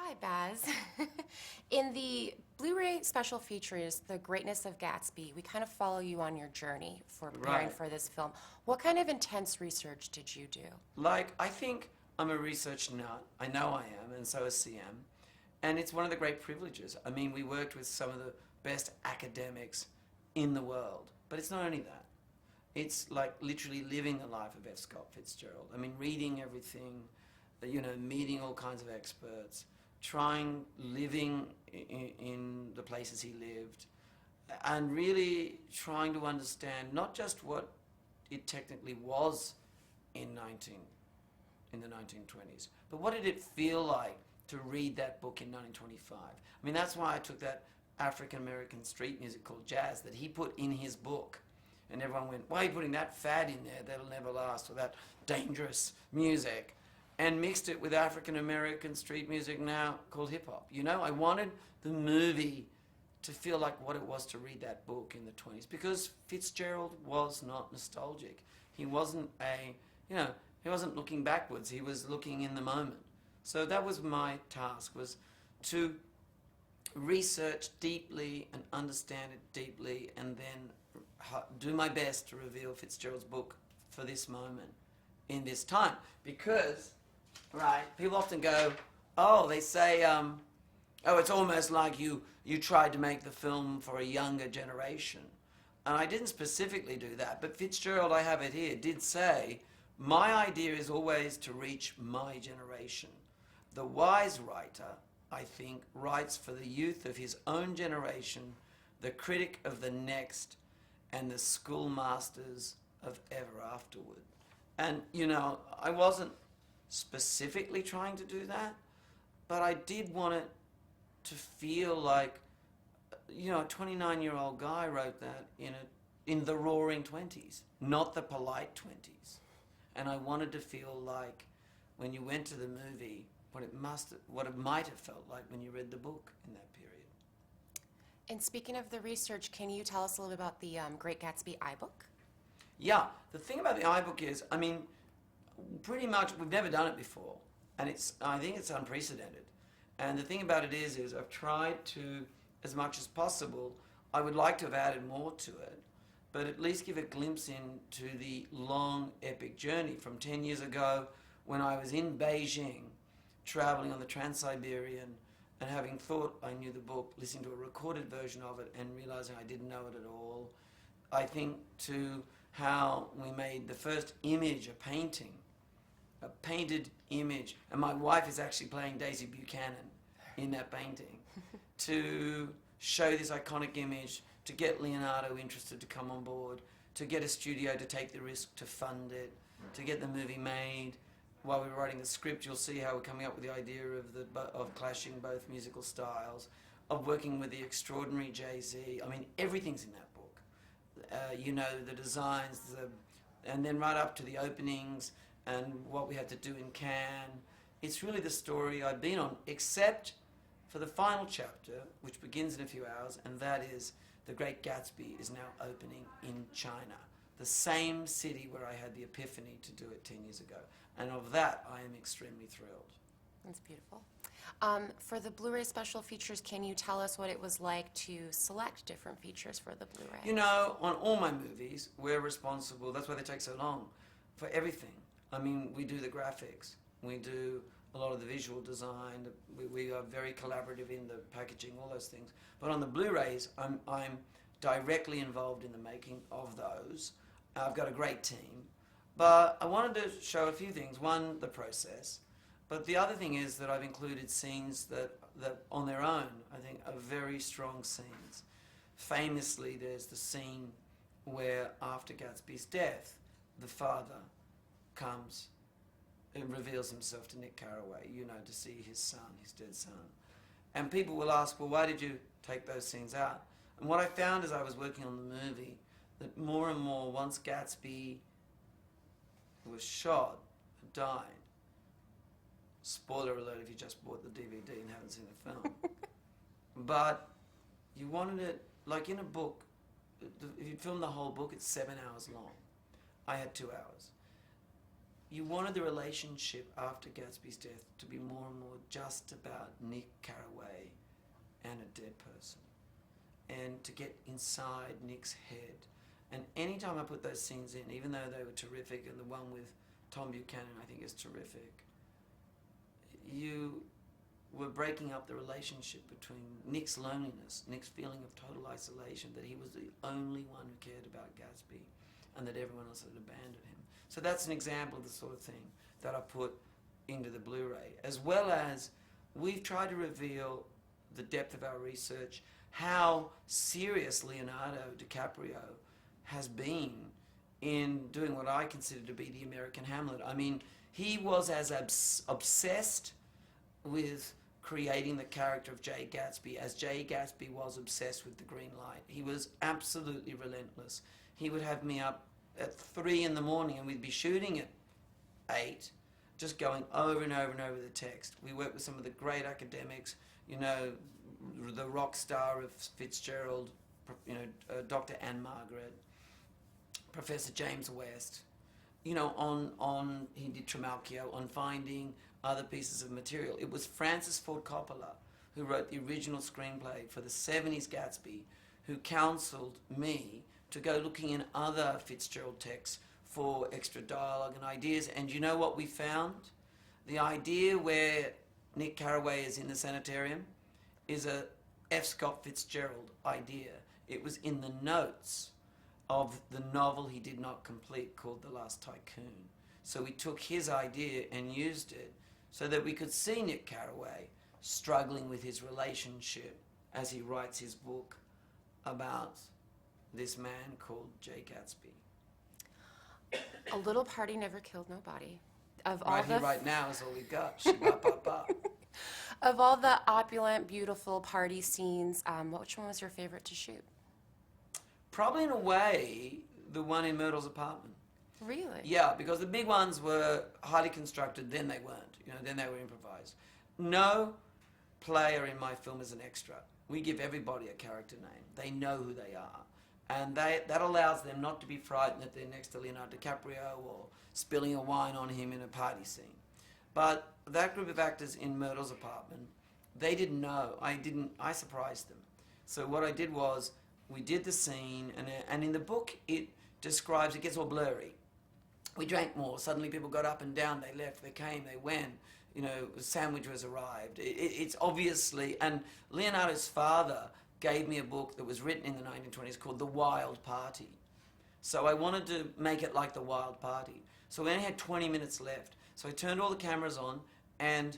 Hi, Baz. In the Blu-ray special features, The Greatness of Gatsby, we kind of follow you on your journey for preparing Right. for this film. What kind of intense research did you do? Like, I think I'm a research nut. I know I am, and so is CM. And it's one of the great privileges. I mean, we worked with some of the best academics in the world. But it's not only that. It's like literally living the life of F. Scott Fitzgerald. I mean, reading everything, meeting all kinds of experts, living in the places he lived, and really trying to understand not just what it technically was in 19 in the 1920s, but what did it feel like to read that book in 1925? I mean, that's why I took that African American street music called jazz that he put in his book. And everyone went, why are you putting that fad in there that'll never last, or that dangerous music? And mixed it with African American street music now called hip hop. I wanted the movie to feel like what it was to read that book in the 20s, because Fitzgerald was not nostalgic. He wasn't he wasn't looking backwards. He was looking in the moment. So that was my task, was to research deeply and understand it deeply, and then do my best to reveal Fitzgerald's book for this moment in this time. Because, right, people often go, they say, it's almost like you tried to make the film for a younger generation. And I didn't specifically do that, but Fitzgerald, I have it here, did say, my idea is always to reach my generation. The wise writer, I think, writes for the youth of his own generation, the critic of the next, and the schoolmasters of ever afterward. And, I wasn't specifically trying to do that, but I did want it to feel like, a 29-year-old guy wrote that in the roaring 20s, not the polite 20s. And I wanted to feel like when you went to the movie, what it might have felt like when you read the book in that period. And speaking of the research, can you tell us a little bit about the Great Gatsby iBook? Yeah, the thing about the iBook is, pretty much we've never done it before, and I think it's unprecedented. And the thing about it is I've tried to, as much as possible, I would like to have added more to it, but at least give a glimpse into the long, epic journey from 10 years ago when I was in Beijing, traveling on the Trans-Siberian, and having thought I knew the book, listening to a recorded version of it and realizing I didn't know it at all. I think to how we made the first image, a painted image, and my wife is actually playing Daisy Buchanan in that painting, to show this iconic image, to get Leonardo interested to come on board, to get a studio to take the risk to fund it, to get the movie made. While we were writing the script, you'll see how we're coming up with the idea of clashing both musical styles, of working with the extraordinary Jay-Z. Everything's in that book. The designs, and then right up to the openings and what we had to do in Cannes. It's really the story I've been on, except for the final chapter, which begins in a few hours, and that is The Great Gatsby is now opening in China, the same city where I had the epiphany to do it 10 years ago. And of that, I am extremely thrilled. That's beautiful. For the Blu-ray special features, can you tell us what it was like to select different features for the Blu-ray? On all my movies, we're responsible, that's why they take so long, for everything. We do the graphics, we do a lot of the visual design, we are very collaborative in the packaging, all those things. But on the Blu-rays, I'm directly involved in the making of those. I've got a great team. But I wanted to show a few things. One, the process. But the other thing is that I've included scenes that on their own, I think, are very strong scenes. Famously, there's the scene where after Gatsby's death, the father comes and reveals himself to Nick Carraway, to see his son, his dead son. And people will ask, well, why did you take those scenes out? And what I found as I was working on the movie, that more and more, once Gatsby was shot, died. Spoiler alert if you just bought the DVD and haven't seen the film. But you wanted it, like in a book, if you film the whole book, it's 7 hours long. I had 2 hours. you wanted the relationship after Gatsby's death to be more and more just about Nick Carraway and a dead person, and to get inside Nick's head. And anytime I put those scenes in, even though they were terrific, and the one with Tom Buchanan I think is terrific, you were breaking up the relationship between Nick's loneliness, Nick's feeling of total isolation, that he was the only one who cared about Gatsby and that everyone else had abandoned him. So that's an example of the sort of thing that I put into the Blu-ray, as well as we've tried to reveal the depth of our research, how serious Leonardo DiCaprio has been in doing what I consider to be the American Hamlet. I mean, he was as obsessed with creating the character of Jay Gatsby as Jay Gatsby was obsessed with the green light. He was absolutely relentless. He would have me up at 3 in the morning and we'd be shooting at 8, just going over and over and over the text. We worked with some of the great academics, you know, the rock star of Fitzgerald, you know, Dr. Anne Margaret, Professor James West, you know, on he did Trimalchio, on finding other pieces of material. It was Francis Ford Coppola who wrote the original screenplay for the 70s Gatsby, who counseled me to go looking in other Fitzgerald texts for extra dialogue and ideas. And you know what we found? The idea where Nick Carraway is in the sanitarium is a F. Scott Fitzgerald idea. It was in the notes of the novel he did not complete called The Last Tycoon. So we took his idea and used it so that we could see Nick Carraway struggling with his relationship as he writes his book about this man called Jay Gatsby. A Little Party Never Killed Nobody. Of all Right here, right now is all we got. Shabba-ba-ba. Of all the opulent, beautiful party scenes, which one was your favorite to shoot? Probably in a way, the one in Myrtle's apartment. Really? Yeah, because the big ones were highly constructed, then they weren't. You know, then they were improvised. No player in my film is an extra. We give everybody a character name. They know who they are. And that allows them not to be frightened that they're next to Leonardo DiCaprio or spilling a wine on him in a party scene. But that group of actors in Myrtle's apartment, they didn't know. I surprised them. So what I did was, we did the scene, and in the book it describes, it gets all blurry. We drank more, suddenly people got up and down, they left, they came, they went, you know, a sandwich was arrived. It's obviously, and Leonardo's father gave me a book that was written in the 1920s called The Wild Party. So I wanted to make it like The Wild Party. So we only had 20 minutes left. So I turned all the cameras on, and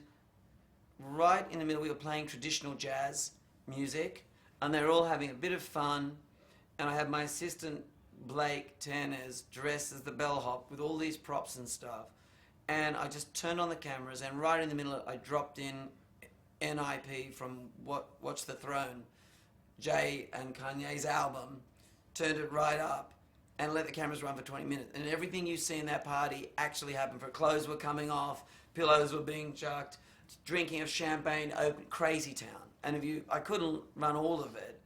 right in the middle we were playing traditional jazz music, and they were all having a bit of fun, and I had my assistant Blake Ternez dressed as the bellhop with all these props and stuff, and I just turned on the cameras, and right in the middle I dropped in NIP from Watch the Throne, Jay and Kanye's album, turned it right up, and let the cameras run for 20 minutes. And everything you see in that party actually happened. For clothes were coming off, pillows were being chucked, drinking of champagne, open, crazy town. And I couldn't run all of it,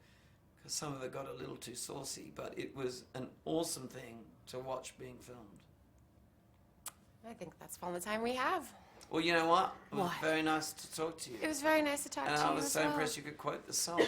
because some of it got a little too saucy, but it was an awesome thing to watch being filmed. I think that's all the time we have. Well, you know what? It was What? very nice to talk to you. It was very nice to talk And to you I was as so well. impressed you could quote the song.